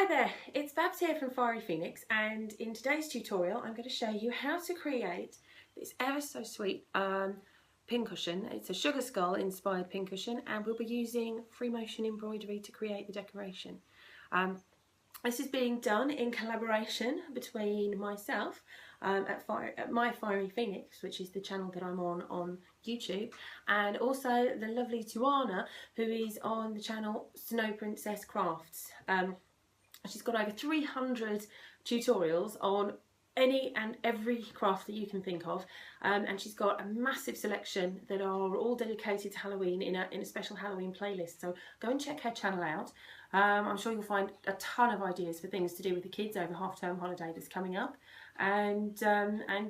Hi there, it's Babs here from Fiery Phoenix, and in today's tutorial I'm going to show you how to create this ever so sweet pincushion. It's a sugar skull inspired pincushion, and we'll be using free motion embroidery to create the decoration. This is being done in collaboration between myself at My Fiery Phoenix, which is the channel that I'm on YouTube, and also the lovely Tuana, who is on the channel SnowPrincess Crafts. She's got over 300 tutorials on any and every craft that you can think of, and she's got a massive selection that are all dedicated to Halloween in a special Halloween playlist. So go and check her channel out. I'm sure you'll find a ton of ideas for things to do with the kids over half-term holiday that's coming up, and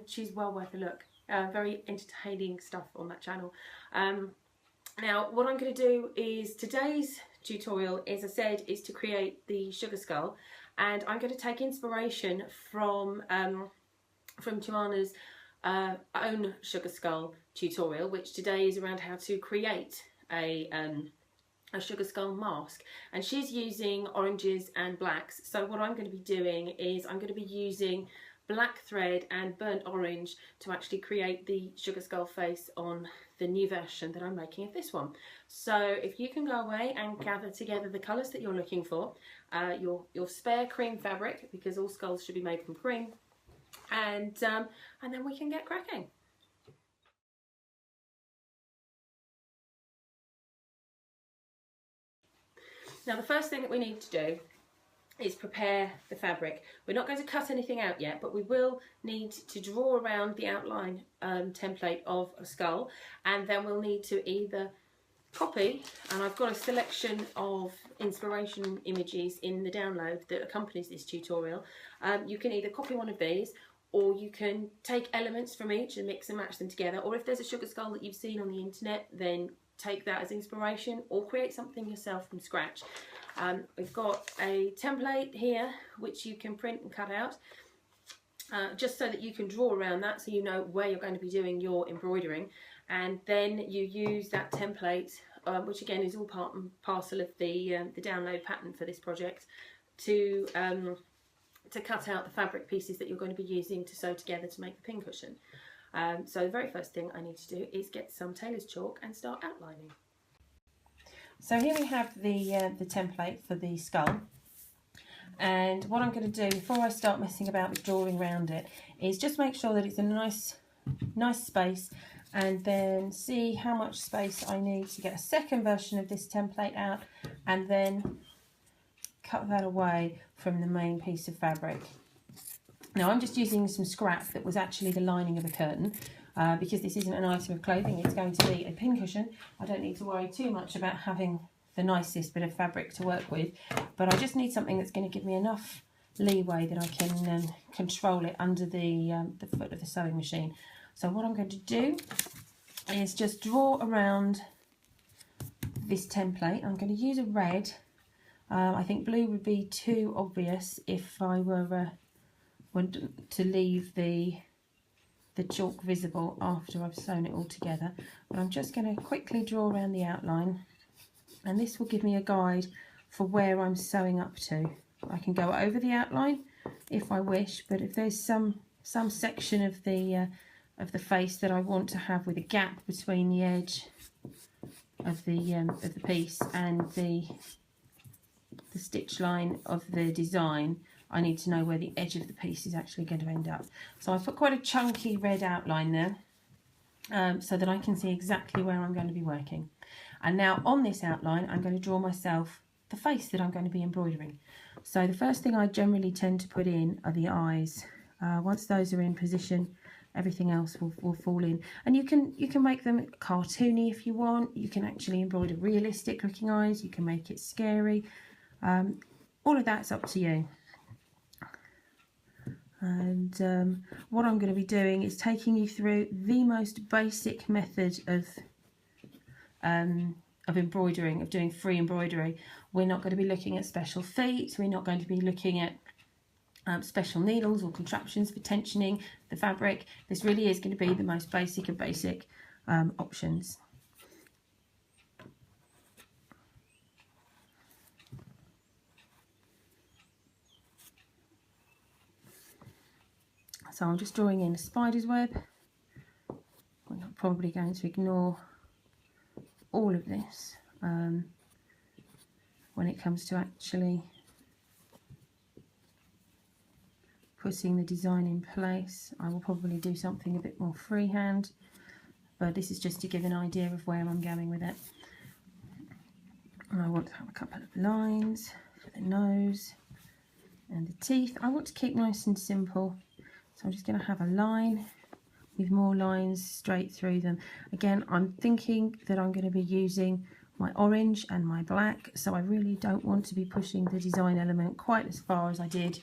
she's well worth a look. Very entertaining stuff on that channel. Now what I'm going to do is today's tutorial, as I said, is to create the sugar skull, and I'm going to take inspiration from Tuana's own sugar skull tutorial, which today is around how to create a sugar skull mask, and she's using oranges and blacks. So what I'm going to be doing is I'm going to be using black thread and burnt orange to actually create the sugar skull face on the new version that I'm making of this one. So if you can go away and gather together the colours that you're looking for, your spare cream fabric, because all skulls should be made from cream, and then we can get cracking. Now the first thing that we need to do is prepare the fabric. We're not going to cut anything out yet, but we will need to draw around the outline template of a skull, and then we'll need to either copy, and I've got a selection of inspiration images in the download that accompanies this tutorial. You can either copy one of these, or you can take elements from each and mix and match them together, or if there's a sugar skull that you've seen on the internet, then take that as inspiration or create something yourself from scratch. We've got a template here which you can print and cut out, just so that you can draw around that, so you know where you're going to be doing your embroidering, and then you use that template, which again is all part and parcel of the download pattern for this project, to cut out the fabric pieces that you're going to be using to sew together to make the pincushion. So the very first thing I need to do is get some tailor's chalk and start outlining. So here we have the template for the skull, and what I'm going to do before I start messing about with drawing around it is just make sure that it's a nice space, and then see how much space I need to get a second version of this template out, and then cut that away from the main piece of fabric. Now I'm just using some scrap that was actually the lining of a curtain, because this isn't an item of clothing, it's going to be a pincushion. I don't need to worry too much about having the nicest bit of fabric to work with, but I just need something that's going to give me enough leeway that I can control it under the foot of the sewing machine. So what I'm going to do is just draw around this template. I'm going to use a red. I think blue would be too obvious if I were to leave the chalk visible after I've sewn it all together, but I'm just going to quickly draw around the outline, and this will give me a guide for where I'm sewing up to. I can go over the outline if I wish, but if there's some section of the face that I want to have with a gap between the edge of the piece and the stitch line of the design, I need to know where the edge of the piece is actually going to end up. So I put quite a chunky red outline there, so that I can see exactly where I'm going to be working. And now on this outline I'm going to draw myself the face that I'm going to be embroidering. So the first thing I generally tend to put in are the eyes. Once those are in position, everything else will fall in, and you can make them cartoony if you want. You can actually embroider realistic looking eyes, you can make it scary. All of that's up to you. And what I'm going to be doing is taking you through the most basic method of embroidering, of doing free embroidery. We're not going to be looking at special feet, we're not going to be looking at special needles or contraptions for tensioning the fabric. This really is going to be the most basic of basic options. So I'm just drawing in a spider's web. We're not probably going to ignore all of this when it comes to actually putting the design in place. I will probably do something a bit more freehand, but this is just to give an idea of where I'm going with it. And I want to have a couple of lines for the nose and the teeth. I want to keep nice and simple, so I'm just going to have a line with more lines straight through them. Again, I'm thinking that I'm going to be using my orange and my black, so I really don't want to be pushing the design element quite as far as I did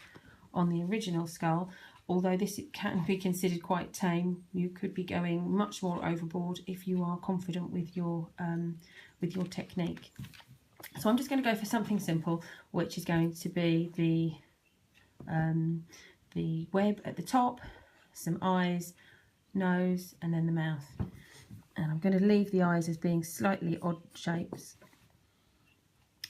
on the original skull. Although this can be considered quite tame, you could be going much more overboard if you are confident with your technique. So I'm just going to go for something simple, which is going to be the web at the top, some eyes, nose, and then the mouth. And I'm going to leave the eyes as being slightly odd shapes.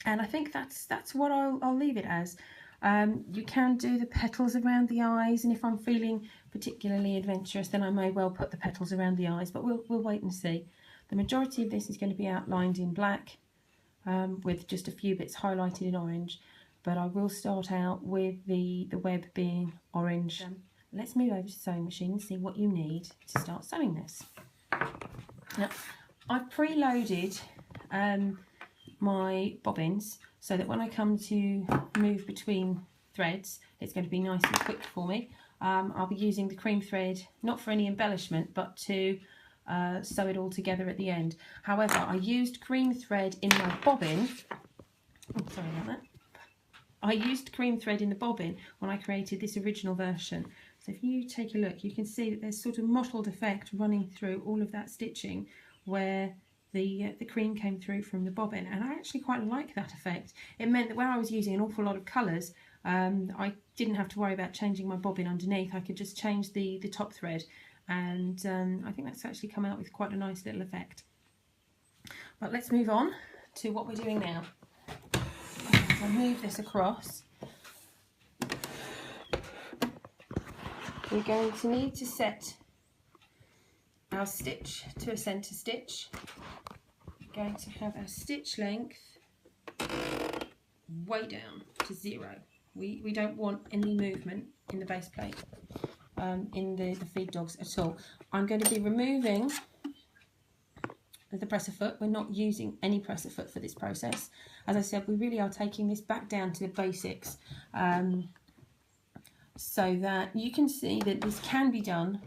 And I think that's what I'll leave it as. You can do the petals around the eyes, and if I'm feeling particularly adventurous, then I may well put the petals around the eyes, but we'll wait and see. The majority of this is going to be outlined in black, with just a few bits highlighted in orange, but I will start out with the web being orange. Let's move over to the sewing machine and see what you need to start sewing this. Now, I've preloaded my bobbins so that when I come to move between threads, it's going to be nice and quick for me. I'll be using the cream thread, not for any embellishment, but to sew it all together at the end. However, I used cream thread in my bobbin. Oh, sorry about that. I used cream thread in the bobbin when I created this original version. So if you take a look, you can see that there's sort of mottled effect running through all of that stitching where the cream came through from the bobbin, and I actually quite like that effect. It meant that where I was using an awful lot of colours, I didn't have to worry about changing my bobbin underneath. I could just change the top thread, and I think that's actually come out with quite a nice little effect. But let's move on to what we're doing now. I'll move this across. We're going to need to set our stitch to a centre stitch. We're going to have our stitch length way down to 0. We don't want any movement in the base plate, in the feed dogs at all. I'm going to be removing the presser foot. We're not using any presser foot for this process. As I said, we really are taking this back down to the basics, so that you can see that this can be done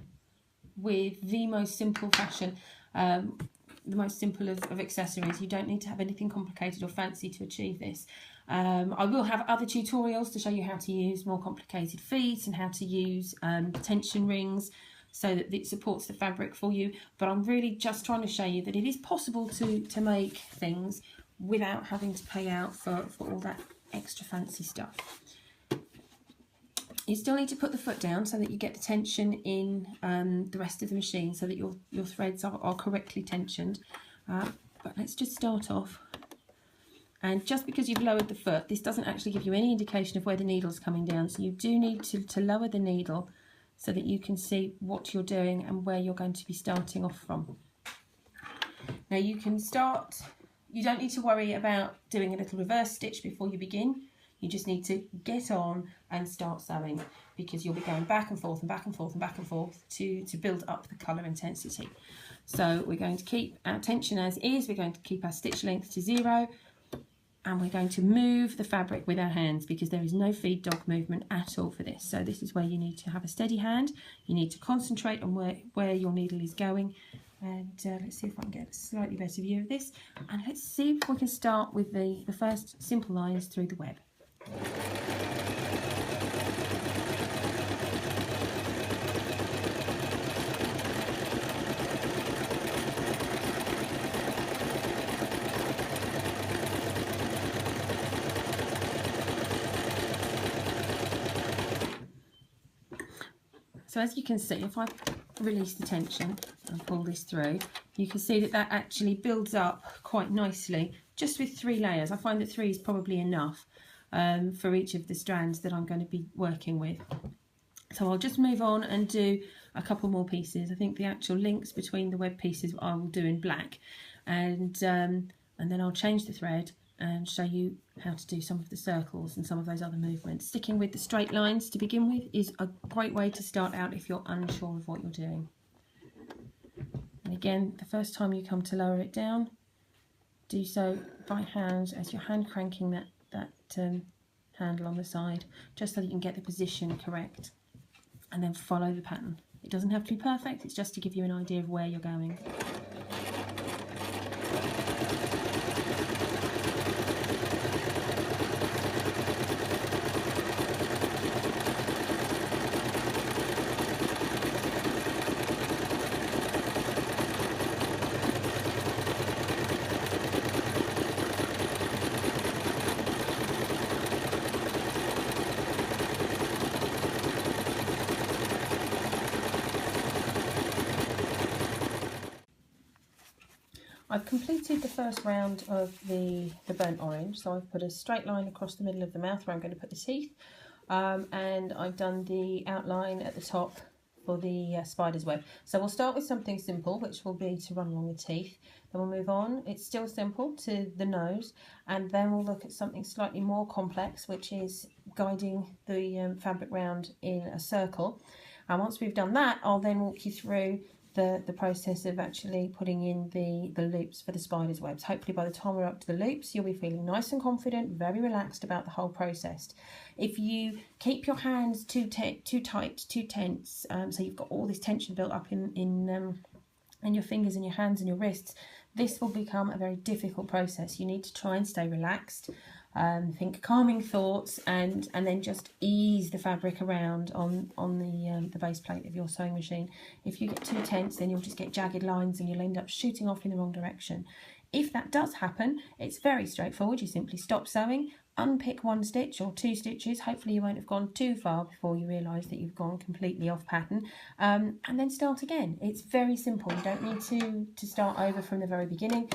with the most simple fashion, the most simple of accessories. You don't need to have anything complicated or fancy to achieve this. I will have other tutorials to show you how to use more complicated feet and how to use tension rings so that it supports the fabric for you, but I'm really just trying to show you that it is possible to make things without having to pay out for all that extra fancy stuff. You still need to put the foot down so that you get the tension in the rest of the machine, so that your threads are correctly tensioned. But let's just start off. And just because you've lowered the foot, this doesn't actually give you any indication of where the needle's coming down. So you do need to lower the needle so that you can see what you're doing and where you're going to be starting off from. Now you can start, you don't need to worry about doing a little reverse stitch before you begin. You just need to get on and start sewing, because you'll be going back and forth and back and forth and back and forth to build up the colour intensity. So we're going to keep our tension as is, we're going to keep our stitch length to 0, and we're going to move the fabric with our hands, because there is no feed dog movement at all for this. So this is where you need to have a steady hand, you need to concentrate on where your needle is going. And let's see if I can get a slightly better view of this, and let's see if we can start with the first simple lines through the web. So as you can see, if I release the tension and pull this through, you can see that actually builds up quite nicely just with 3 layers. I find that 3 is probably enough for each of the strands that I'm going to be working with. So I'll just move on and do a couple more pieces. I think the actual links between the web pieces I will do in black, and then I'll change the thread and show you how to do some of the circles and some of those other movements. Sticking with the straight lines to begin with is a great way to start out if you're unsure of what you're doing. And again, the first time you come to lower it down, do so by hand as you're hand cranking that handle on the side, just so that you can get the position correct, and then follow the pattern. It doesn't have to be perfect, it's just to give you an idea of where you're going. I've completed the first round of the burnt orange, so I've put a straight line across the middle of the mouth where I'm going to put the teeth, and I've done the outline at the top for the spider's web. So we'll start with something simple, which will be to run along the teeth. Then we'll move on, it's still simple, to the nose, and then we'll look at something slightly more complex, which is guiding the fabric round in a circle. And once we've done that, I'll then walk you through the process of actually putting in the loops for the spider's webs. Hopefully by the time we're up to the loops, you'll be feeling nice and confident, very relaxed about the whole process. If you keep your hands too tight, too tense, so you've got all this tension built up in your fingers and your hands and your wrists, this will become a very difficult process. You need to try and stay relaxed, think calming thoughts, and then just ease the fabric around on the base plate of your sewing machine. If you get too tense, then you'll just get jagged lines and you'll end up shooting off in the wrong direction. If that does happen, it's very straightforward. You simply stop sewing, unpick one stitch or two stitches. Hopefully you won't have gone too far before you realise that you've gone completely off pattern, and then start again. It's very simple. You don't need to start over from the very beginning.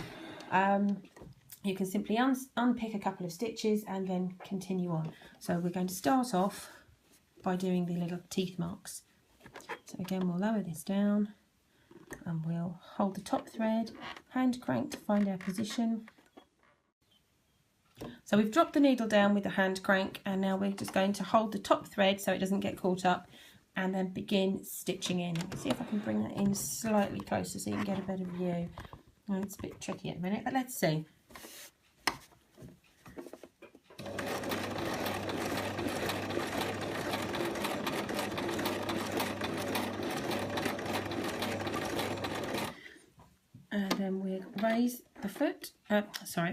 You can simply unpick a couple of stitches and then continue on. So we're going to start off by doing the little teeth marks. So again, we'll lower this down and we'll hold the top thread, hand crank to find our position. So we've dropped the needle down with the hand crank, and now we're just going to hold the top thread so it doesn't get caught up, and then begin stitching in. Let's see if I can bring that in slightly closer so you can get a better view. Well, it's a bit tricky at the minute, but let's see. And then we'll raise the foot,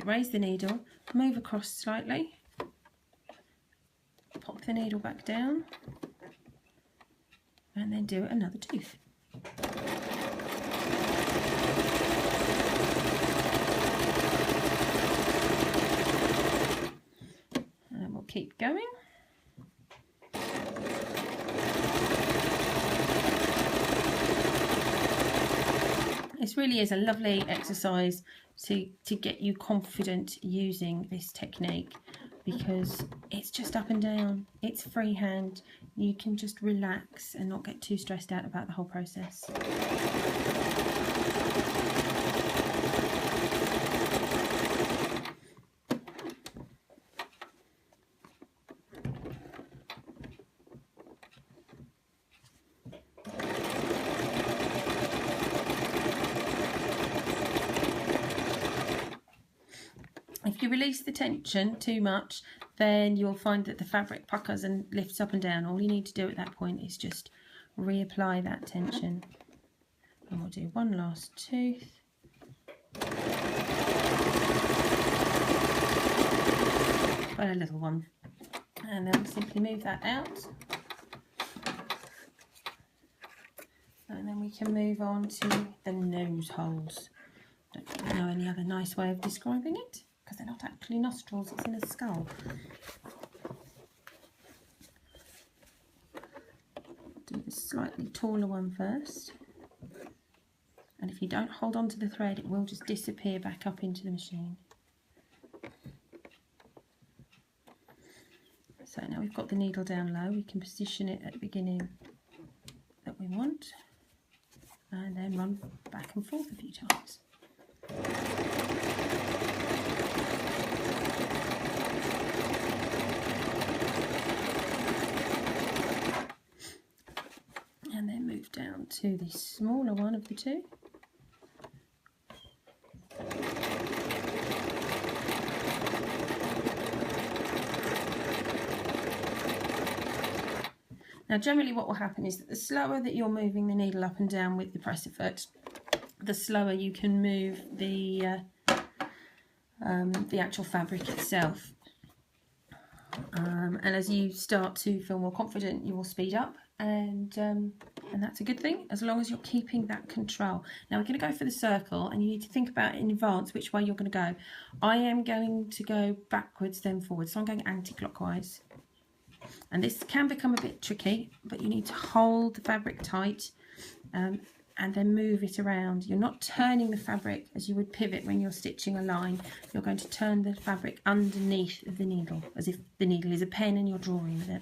raise the needle, move across slightly, pop the needle back down, and then do another tooth. And we'll keep going. This really is a lovely exercise to get you confident using this technique, because it's just up and down, it's freehand, you can just relax and not get too stressed out about the whole process. If you release the tension too much, then you'll find that the fabric puckers and lifts up and down. All you need to do at that point is just reapply that tension. And we'll do one last tooth. Quite a little one. And then we'll simply move that out. And then we can move on to the nose holes. Don't really know any other nice way of describing it, because they're not actually nostrils, it's in a skull. Do the slightly taller one first, and if you don't hold on to the thread, it will just disappear back up into the machine. So now we've got the needle down low, we can position it at the beginning that we want, and then run back and forth a few times. And then move down to the smaller one of the two. Now generally what will happen is that the slower that you're moving the needle up and down with the presser foot, the slower you can move the actual fabric itself. And as you start to feel more confident, you will speed up, and that's a good thing as long as you're keeping that control. Now we're going to go for the circle, and you need to think about in advance which way you're going to go. I am going to go backwards then forwards, so I'm going anti-clockwise. And this can become a bit tricky, but you need to hold the fabric tight and then move it around. You're not turning the fabric as you would pivot when you're stitching a line. You're going to turn the fabric underneath of the needle, as if the needle is a pen and you're drawing with it.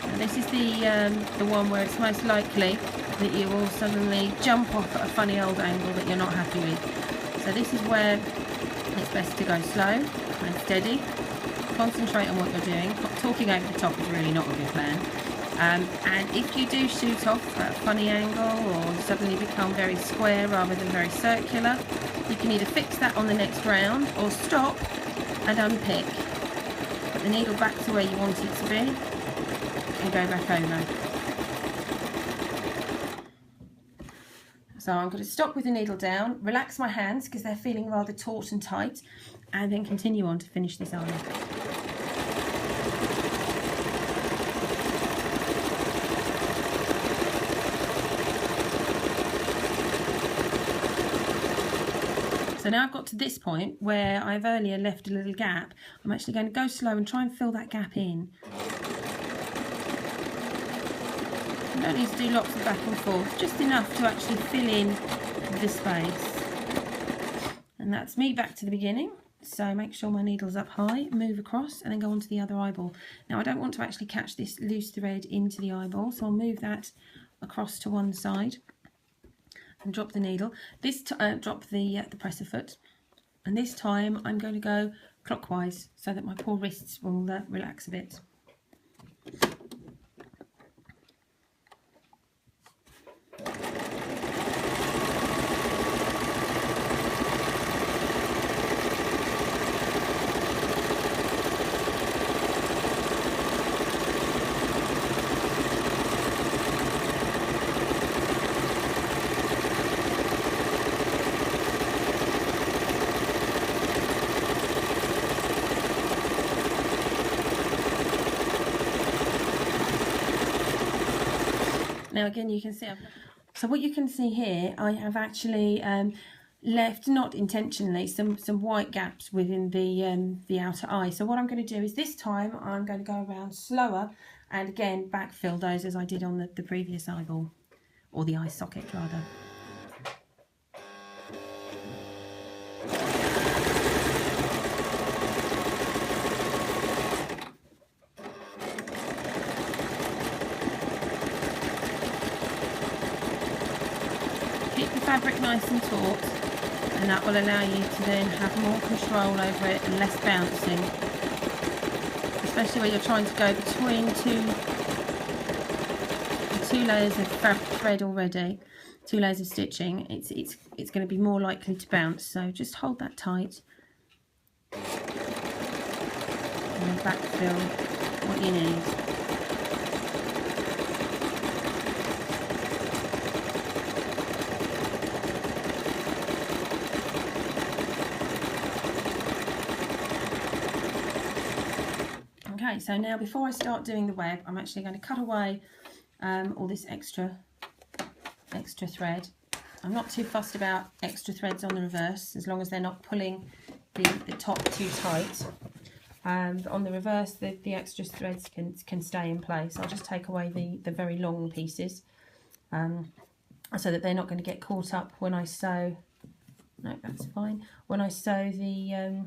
And this is the one where it's most likely that you will suddenly jump off at a funny old angle that you're not happy with. So this is where it's best to go slow and steady. Concentrate on what you're doing. Talking over the top is really not a good plan. And if you do shoot off at a funny angle or suddenly become very square rather than very circular, you can either fix that on the next round or stop and unpick. Put the needle back to where you want it to be and go back over. So I'm going to stop with the needle down, relax my hands because they're feeling rather taut and tight, and then continue on to finish this arm. So now I've got to this point where I've earlier left a little gap. I'm actually going to go slow and try and fill that gap in. You don't need to do lots of back and forth, just enough to actually fill in the space. And that's me back to the beginning. So make sure my needle's up high, move across, and then go on to the other eyeball. Now I don't want to actually catch this loose thread into the eyeball, so I'll move that across to one side and drop the needle. Drop the presser foot, and this time I'm going to go clockwise so that my poor wrists will relax a bit. Now again you can see, so what you can see here, I have actually left, not intentionally, some white gaps within the outer eye. So what I'm going to do is this time I'm going to go around slower and again backfill those as I did on the previous eyeball, or the eye socket rather. Fabric nice and taut, and that will allow you to then have more control over it and less bouncing, especially when you're trying to go between two layers of thread already, 2 layers of stitching. It's going to be more likely to bounce, so just hold that tight and then backfill what you need. Okay, so now before I start doing the web, I'm actually going to cut away all this extra thread. I'm not too fussed about extra threads on the reverse, as long as they're not pulling the top too tight. On the reverse, the extra threads can stay in place. I'll just take away the very long pieces so that they're not going to get caught up when I sew. No, that's fine. When I sew the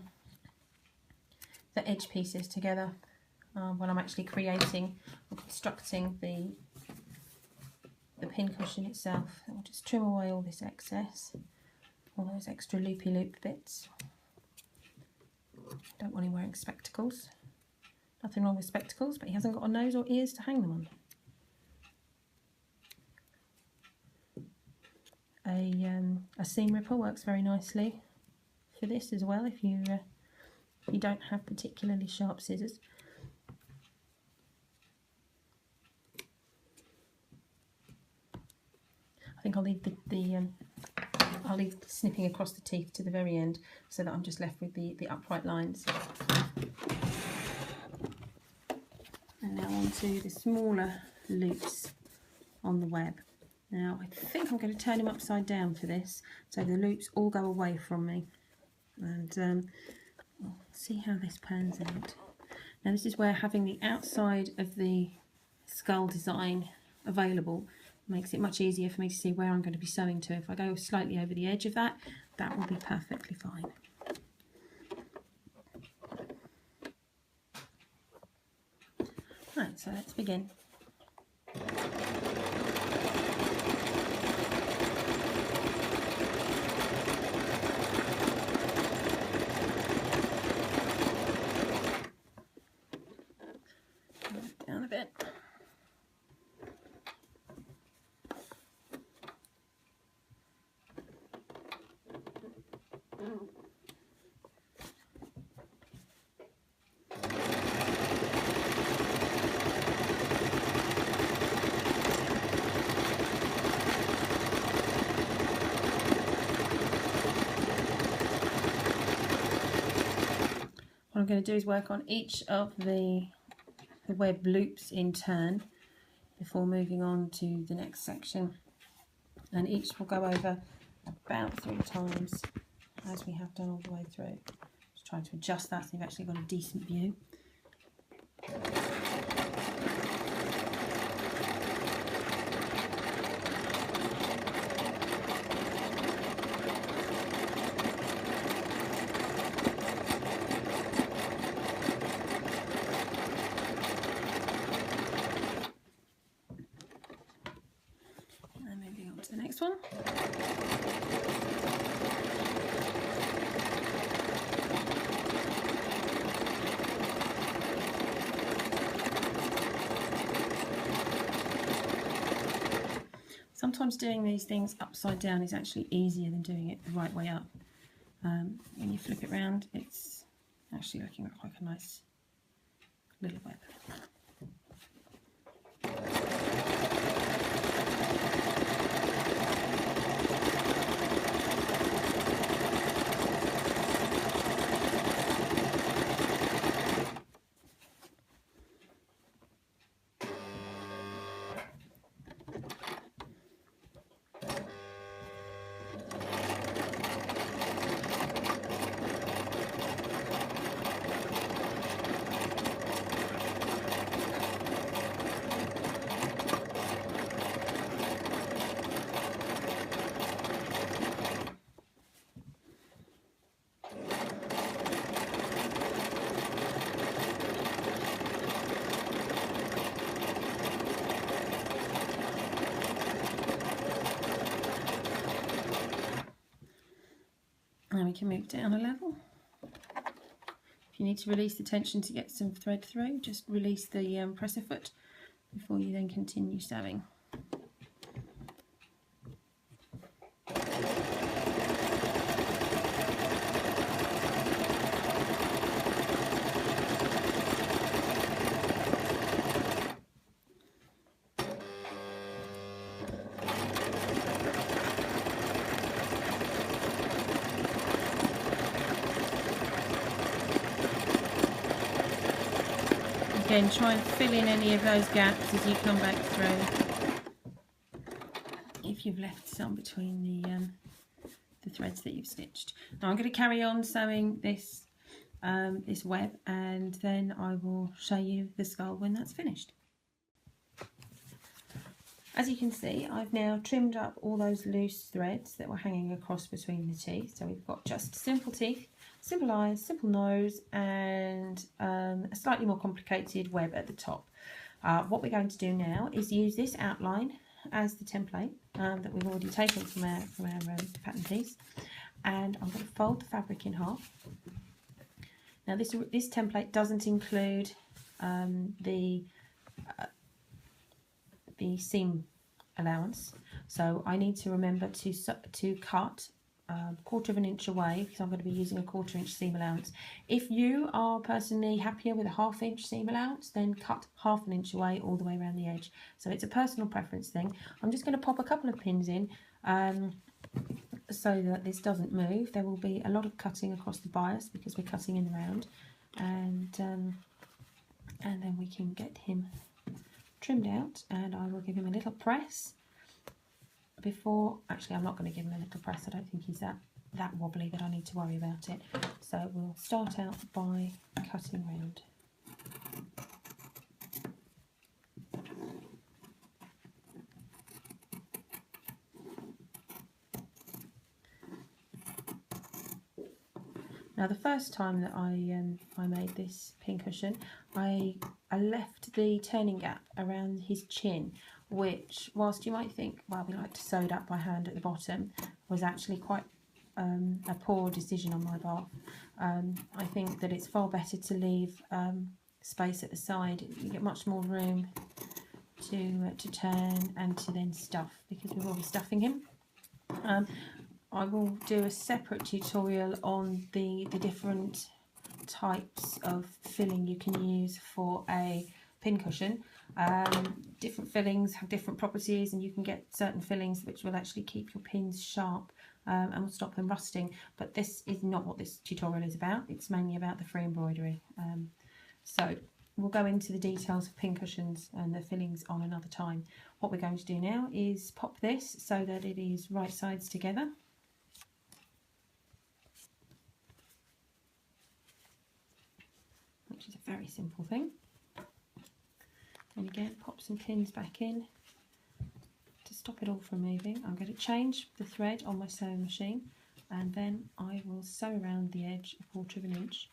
the edge pieces together when I'm actually creating or constructing the pincushion itself. I'll just trim away all this excess, all those extra loopy-loop bits. Don't want him wearing spectacles. Nothing wrong with spectacles, but he hasn't got a nose or ears to hang them on. A seam ripper works very nicely for this as well if you don't have particularly sharp scissors. I think I'll leave I'll leave snipping across the teeth to the very end so that I'm just left with the upright lines. And now on to the smaller loops on the web. Now I think I'm going to turn him upside down for this so the loops all go away from me, and we'll see how this pans out. Now this is where having the outside of the skull design available makes it much easier for me to see where I'm going to be sewing to. If I go slightly over the edge of that, that will be perfectly fine. Right, so let's begin. Down a bit. What I'm going to do is work on each of the web loops in turn before moving on to the next section, and each will go over about 3 times as we have done all the way through. Just trying to adjust that so you've actually got a decent view. The next one. Sometimes doing these things upside down is actually easier than doing it the right way up. When you flip it round, it's actually looking like a nice little web. Now we can move down a level. If you need to release the tension to get some thread through, just release the presser foot before you then continue sewing. Again, try and fill in any of those gaps as you come back through, if you've left some between the threads that you've stitched. Now I'm going to carry on sewing this this web, and then I will show you the skull when that's finished. As you can see, I've now trimmed up all those loose threads that were hanging across between the teeth, so we've got just simple teeth simple eyes, simple nose, and a slightly more complicated web at the top. What we're going to do now is use this outline as the template that we've already taken from our pattern piece, and I'm going to fold the fabric in half. Now this template doesn't include the seam allowance, so I need to remember to cut 1/4 inch away, because I'm going to be using a 1/4 inch seam allowance. If you are personally happier with a 1/2 inch seam allowance, then cut 1/2 inch away all the way around the edge. So it's a personal preference thing. I'm just going to pop a couple of pins in so that this doesn't move. There will be a lot of cutting across the bias because we're cutting in the round, and then we can get him trimmed out, and I will give him a little press before. Actually, I'm not going to give him a little press. I don't think he's that wobbly that I need to worry about it. So we'll start out by cutting round. Now the first time that I made this pincushion, I left the turning gap around his chin, which, whilst you might think, well, we like to sew it up by hand at the bottom, was actually quite a poor decision on my part. I think that it's far better to leave space at the side. You get much more room to turn and to then stuff, because we will be stuffing him. I will do a separate tutorial on the different types of filling you can use for a pincushion. Different fillings have different properties, and you can get certain fillings which will actually keep your pins sharp and will stop them rusting. But this is not what this tutorial is about. It's mainly about the free embroidery. So we'll go into the details of pincushions and the fillings on another time. What we're going to do now is pop this so that it is right sides together. Which is a very simple thing. And again, pop some pins back in to stop it all from moving. I'm going to change the thread on my sewing machine, and then I will sew around the edge 1/4 inch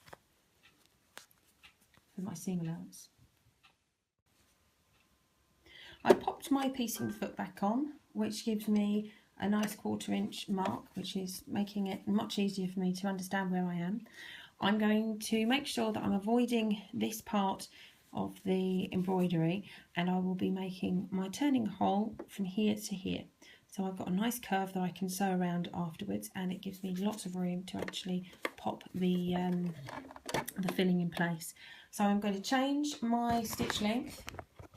for my seam allowance. I popped my piecing foot back on, which gives me a nice 1/4 inch mark, which is making it much easier for me to understand where I am. I'm going to make sure that I'm avoiding this part of the embroidery, and I will be making my turning hole from here to here. So I've got a nice curve that I can sew around afterwards, and it gives me lots of room to actually pop the filling in place. So I'm going to change my stitch length,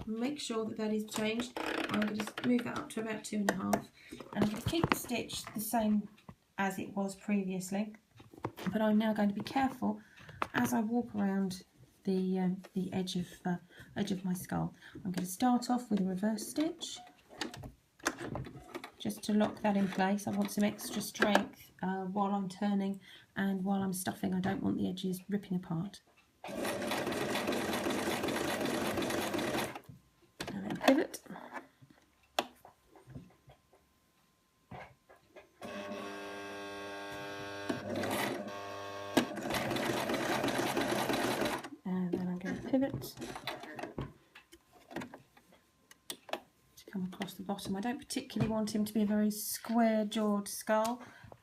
make sure that that is changed. I'm going to move that up to about 2.5, and I'm going to keep the stitch the same as it was previously. But I'm now going to be careful as I walk around the edge of my skull. I'm going to start off with a reverse stitch just to lock that in place. I want some extra strength while I'm turning and while I'm stuffing. I don't want the edges ripping apart. And then pivot. Pivot to come across the bottom. I don't particularly want him to be a very square-jawed skull,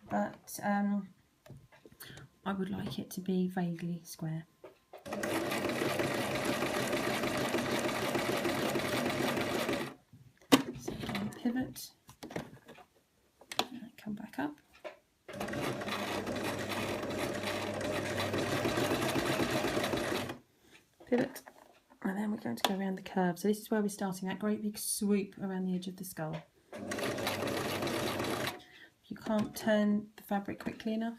but I would like it to be vaguely square. So pivot, and come back up. Pivot, and then we're going to go around the curve. So this is where we're starting, that great big swoop around the edge of the skull. If you can't turn the fabric quickly enough,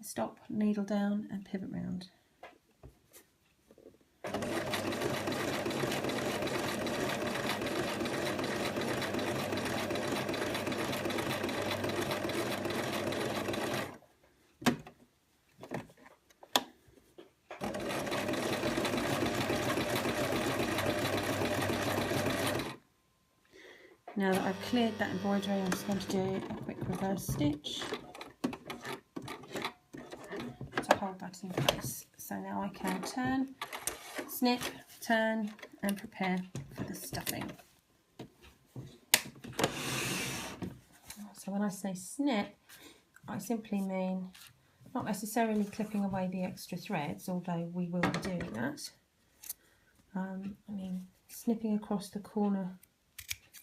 stop, needle down, and pivot round. Now that I've cleared that embroidery, I'm just going to do a quick reverse stitch. hold that in place. So now I can turn, snip, turn and prepare for the stuffing. So when I say snip, I simply mean not necessarily clipping away the extra threads, although we will be doing that. I mean snipping across the corner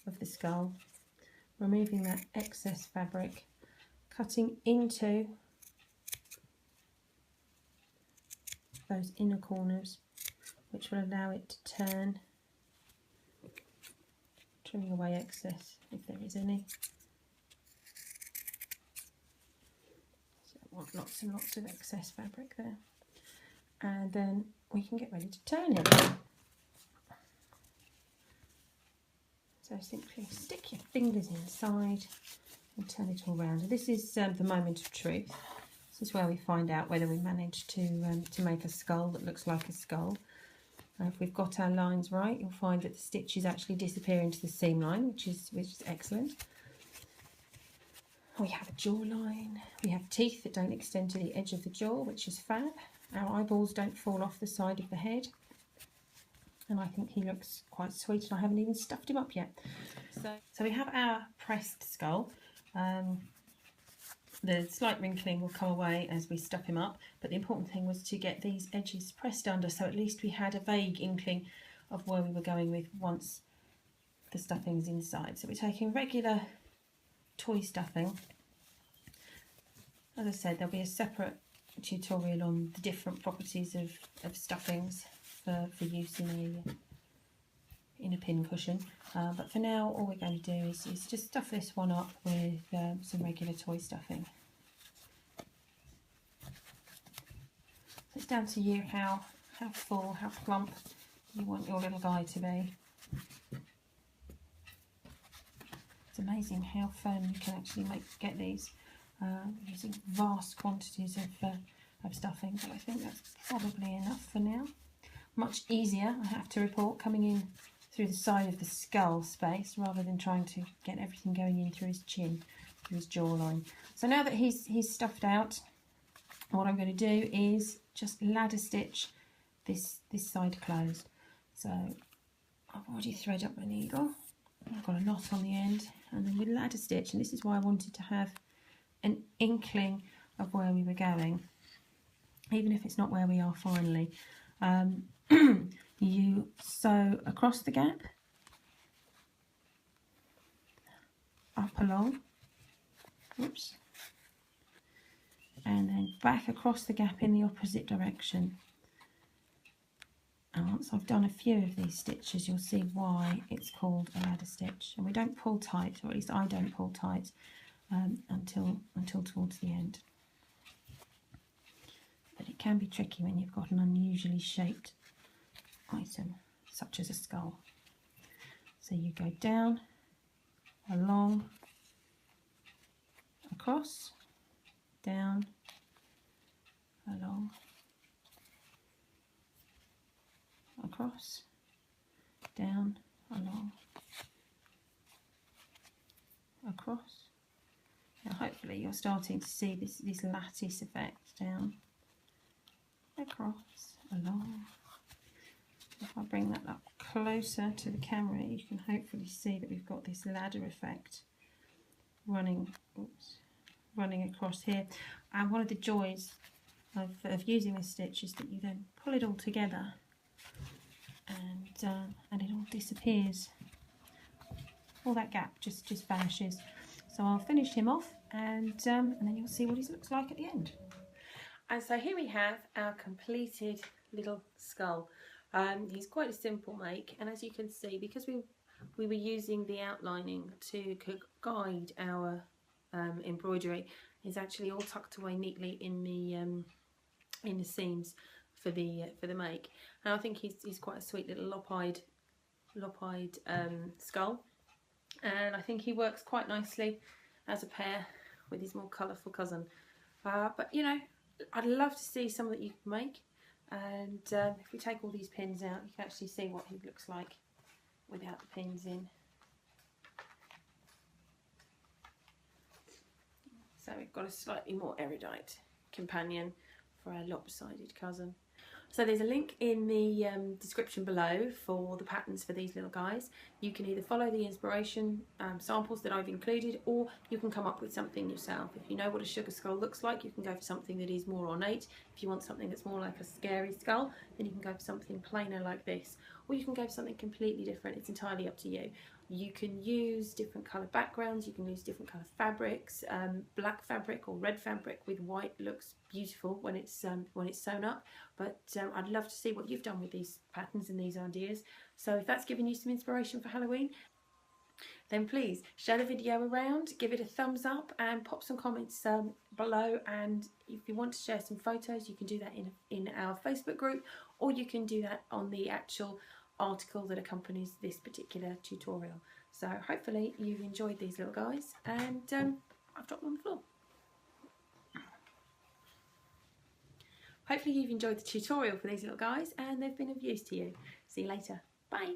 of the skull, removing that excess fabric, cutting into those inner corners, which will allow it to turn, trimming away excess if there is any. So I want lots and lots of excess fabric there. And then we can get ready to turn it. So simply stick your fingers inside and turn it all round. And this is the moment of truth. This is where we find out whether we managed to make a skull that looks like a skull. If we've got our lines right, you'll find that the stitches actually disappear into the seam line, which is excellent. We have a jawline. We have teeth that don't extend to the edge of the jaw, which is fab. Our eyeballs don't fall off the side of the head. And I think he looks quite sweet, and I haven't even stuffed him up yet. So we have our pressed skull. The slight wrinkling will come away as we stuff him up, but the important thing was to get these edges pressed under, so at least we had a vague inkling of where we were going with once the stuffing's inside. So we're taking regular toy stuffing. As I said, there'll be a separate tutorial on the different properties of stuffings for use in a pincushion, but for now all we're going to do is just stuff this one up with some regular toy stuffing. So it's down to you how full, how plump you want your little guy to be. It's amazing how firm you can actually get these using vast quantities of stuffing, but I think that's probably enough for now. Much easier, I have to report, coming in through the side of the skull space rather than trying to get everything going in through his chin, through his jawline. So now that he's stuffed out, what I'm going to do is just ladder stitch this side closed. So I've already threaded up my needle, I've got a knot on the end, and then we ladder stitch, and this is why I wanted to have an inkling of where we were going, even if it's not where we are finally. You sew across the gap, up along, oops, and then back across the gap in the opposite direction. And once I've done a few of these stitches, you'll see why it's called a ladder stitch. And we don't pull tight, or at least I don't pull tight until towards the end. But it can be tricky when you've got an unusually shaped item such as a skull. So you go down, along, across, down, along, across, down, along, across. Now hopefully you're starting to see this lattice effect, down, across, along. If I bring that up closer to the camera, you can hopefully see that we've got this ladder effect running across here. And one of the joys of using this stitch is that you then pull it all together and it all disappears. All that gap just vanishes. So I'll finish him off and then you'll see what he looks like at the end. And so here we have our completed little skull. He's quite a simple make, and as you can see, because we were using the outlining to guide our embroidery, he's actually all tucked away neatly in the seams for the make. And I think he's quite a sweet little lop-eyed skull, and I think he works quite nicely as a pair with his more colourful cousin. But you know, I'd love to see some that you can make. And if we take all these pins out, you can actually see what he looks like without the pins in. So we've got a slightly more erudite companion for our lopsided cousin. So there's a link in the description below for the patterns for these little guys. You can either follow the inspiration samples that I've included, or you can come up with something yourself. If you know what a sugar skull looks like, you can go for something that is more ornate. If you want something that's more like a scary skull, then you can go for something plainer like this, or you can go for something completely different. It's entirely up to you. You can use different colour backgrounds, you can use different colour fabrics. Black fabric or red fabric with white looks beautiful when it's sewn up, but I'd love to see what you've done with these patterns and these ideas. So if that's given you some inspiration for Halloween, then please share the video around, give it a thumbs up and pop some comments below. And if you want to share some photos, you can do that in our Facebook group, or you can do that on the actual article that accompanies this particular tutorial. So hopefully you've enjoyed these little guys, and I've dropped them on the floor. Hopefully you've enjoyed the tutorial for these little guys and they've been of use to you. See you later. Bye.